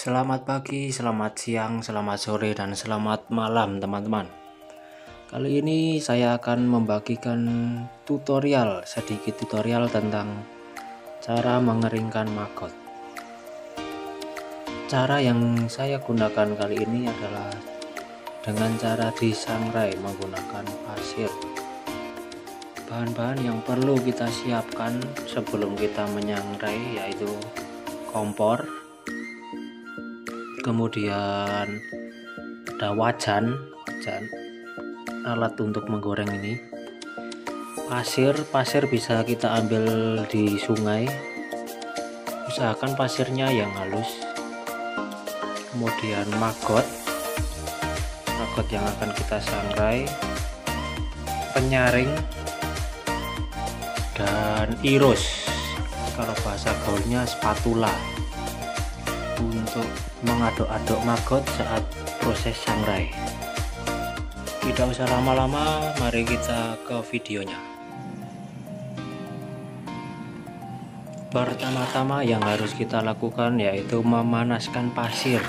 Selamat pagi, selamat siang, selamat sore, dan selamat malam teman-teman. Kali ini saya akan membagikan sedikit tutorial tentang cara mengeringkan maggot. Cara yang saya gunakan kali ini adalah dengan cara disangrai menggunakan pasir. Bahan-bahan yang perlu kita siapkan sebelum kita menyangrai yaitu kompor, kemudian ada wajan alat untuk menggoreng ini, pasir bisa kita ambil di sungai, usahakan pasirnya yang halus, kemudian maggot yang akan kita sangrai, penyaring, dan iris, kalau bahasa gaulnya spatula, untuk mengaduk-aduk maggot saat proses sangrai. Tidak usah lama-lama, mari kita ke videonya. Pertama-tama yang harus kita lakukan yaitu memanaskan pasir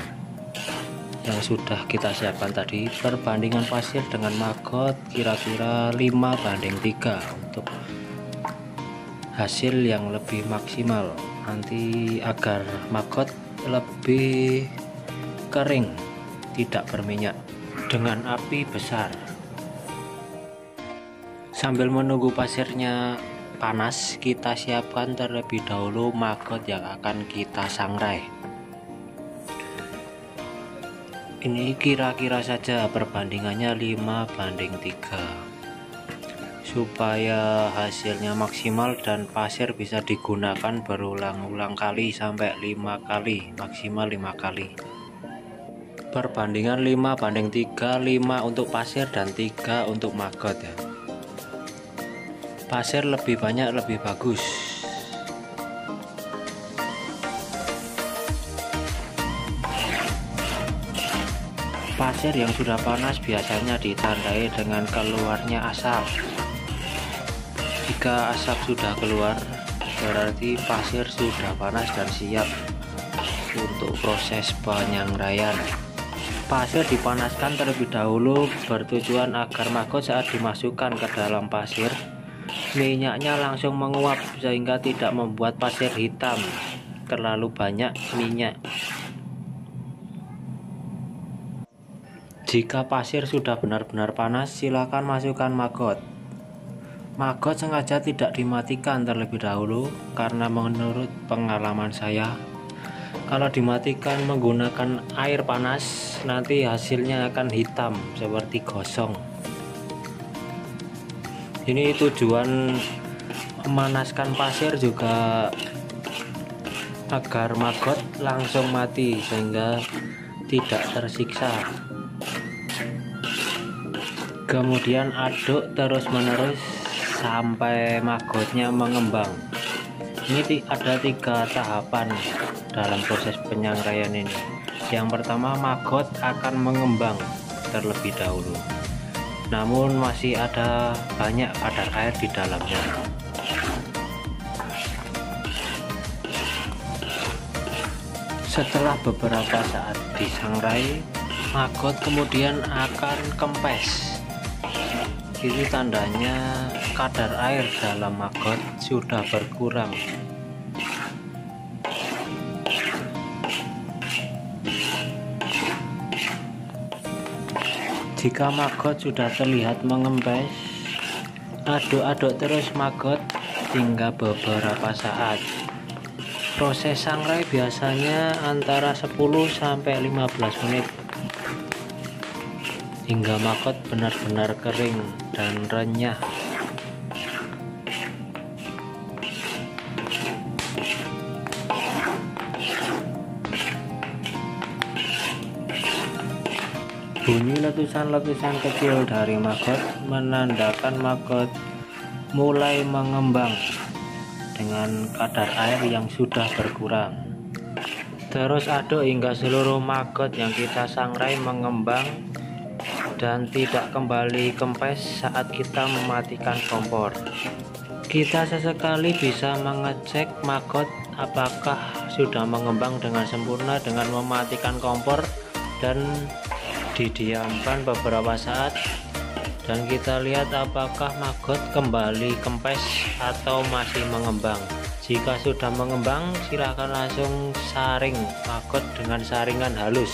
yang sudah kita siapkan tadi. Perbandingan pasir dengan maggot kira-kira 5:3 untuk hasil yang lebih maksimal, nanti agar maggot lebih kering, tidak berminyak, dengan api besar. Sambil menunggu pasirnya panas, kita siapkan terlebih dahulu maggot yang akan kita sangrai. Ini kira-kira saja perbandingannya 5:3 supaya hasilnya maksimal dan pasir bisa digunakan berulang-ulang kali sampai 5 kali, maksimal 5 kali. Perbandingan 5:3, 5 untuk pasir dan 3 untuk maggot ya. Pasir lebih banyak lebih bagus. Pasir yang sudah panas biasanya ditandai dengan keluarnya asap. Jika asap sudah keluar, berarti pasir sudah panas dan siap untuk proses penyangraian. Pasir dipanaskan terlebih dahulu bertujuan agar maggot saat dimasukkan ke dalam pasir, minyaknya langsung menguap sehingga tidak membuat pasir hitam terlalu banyak minyak. Jika pasir sudah benar-benar panas, silakan masukkan maggot. Maggot sengaja tidak dimatikan terlebih dahulu karena menurut pengalaman saya, kalau dimatikan menggunakan air panas nanti hasilnya akan hitam seperti gosong. Ini tujuan memanaskan pasir juga agar maggot langsung mati sehingga tidak tersiksa. Kemudian aduk terus-menerus sampai maggotnya mengembang. Ini ada 3 tahapan dalam proses penyangraian ini. Yang pertama, maggot akan mengembang terlebih dahulu, namun masih ada banyak kadar air di dalamnya. Setelah beberapa saat disangrai, maggot kemudian akan kempes. Ini tandanya kadar air dalam maggot sudah berkurang. Jika maggot sudah terlihat mengempes, aduk-aduk terus maggot hingga beberapa saat. Proses sangrai biasanya antara 10-15 menit hingga maggot benar-benar kering dan renyah. Bunyi letusan-letusan kecil dari maggot menandakan maggot mulai mengembang dengan kadar air yang sudah berkurang. Terus aduk hingga seluruh maggot yang kita sangrai mengembang dan tidak kembali kempes saat kita mematikan kompor. Kita sesekali bisa mengecek maggot apakah sudah mengembang dengan sempurna dengan mematikan kompor dan didiamkan beberapa saat, dan kita lihat apakah maggot kembali kempes atau masih mengembang. Jika sudah mengembang, silahkan langsung saring maggot dengan saringan halus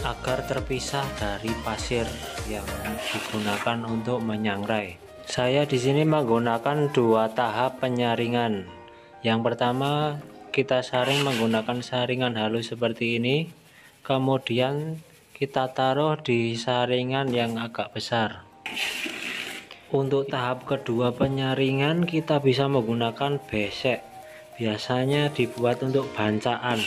agar terpisah dari pasir yang digunakan untuk menyangrai. Saya di sini menggunakan 2 tahap penyaringan. Yang pertama, kita saring menggunakan saringan halus seperti ini, kemudian kita taruh di saringan yang agak besar. Untuk tahap kedua penyaringan, kita bisa menggunakan besek, biasanya dibuat untuk bancaan.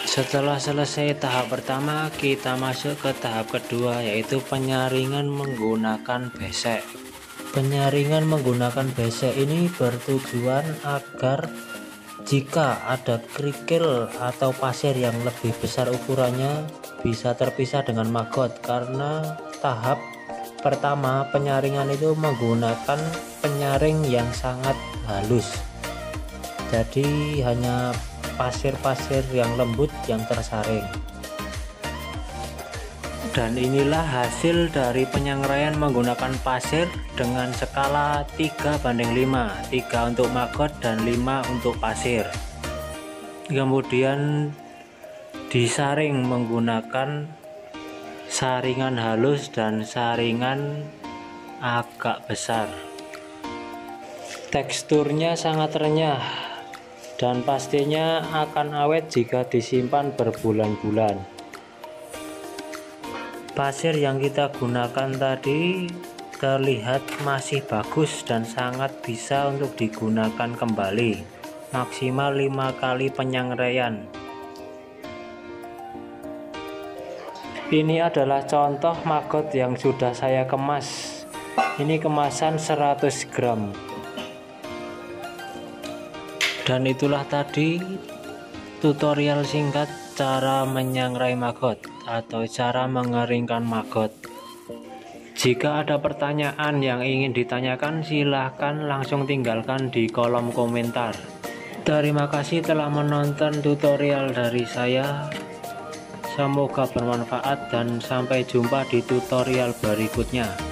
Setelah selesai tahap pertama, kita masuk ke tahap kedua, yaitu penyaringan menggunakan besek. Penyaringan menggunakan besek ini bertujuan agar jika ada kerikil atau pasir yang lebih besar ukurannya bisa terpisah dengan maggot, karena tahap pertama penyaringan itu menggunakan penyaring yang sangat halus, jadi hanya pasir-pasir yang lembut yang tersaring. Dan inilah hasil dari penyangraian menggunakan pasir dengan skala 3:5, 3 untuk maggot dan 5 untuk pasir. Kemudian disaring menggunakan saringan halus dan saringan agak besar. Teksturnya sangat renyah dan pastinya akan awet jika disimpan berbulan-bulan. Pasir yang kita gunakan tadi terlihat masih bagus dan sangat bisa untuk digunakan kembali, maksimal 5 kali penyangraian. Ini adalah contoh maggot yang sudah saya kemas. Ini kemasan 100 gram. Dan itulah tadi tutorial singkat cara menyangrai maggot atau cara mengeringkan maggot. Jika ada pertanyaan yang ingin ditanyakan, silahkan langsung tinggalkan di kolom komentar. Terima kasih telah menonton tutorial dari saya. Semoga bermanfaat dan sampai jumpa di tutorial berikutnya.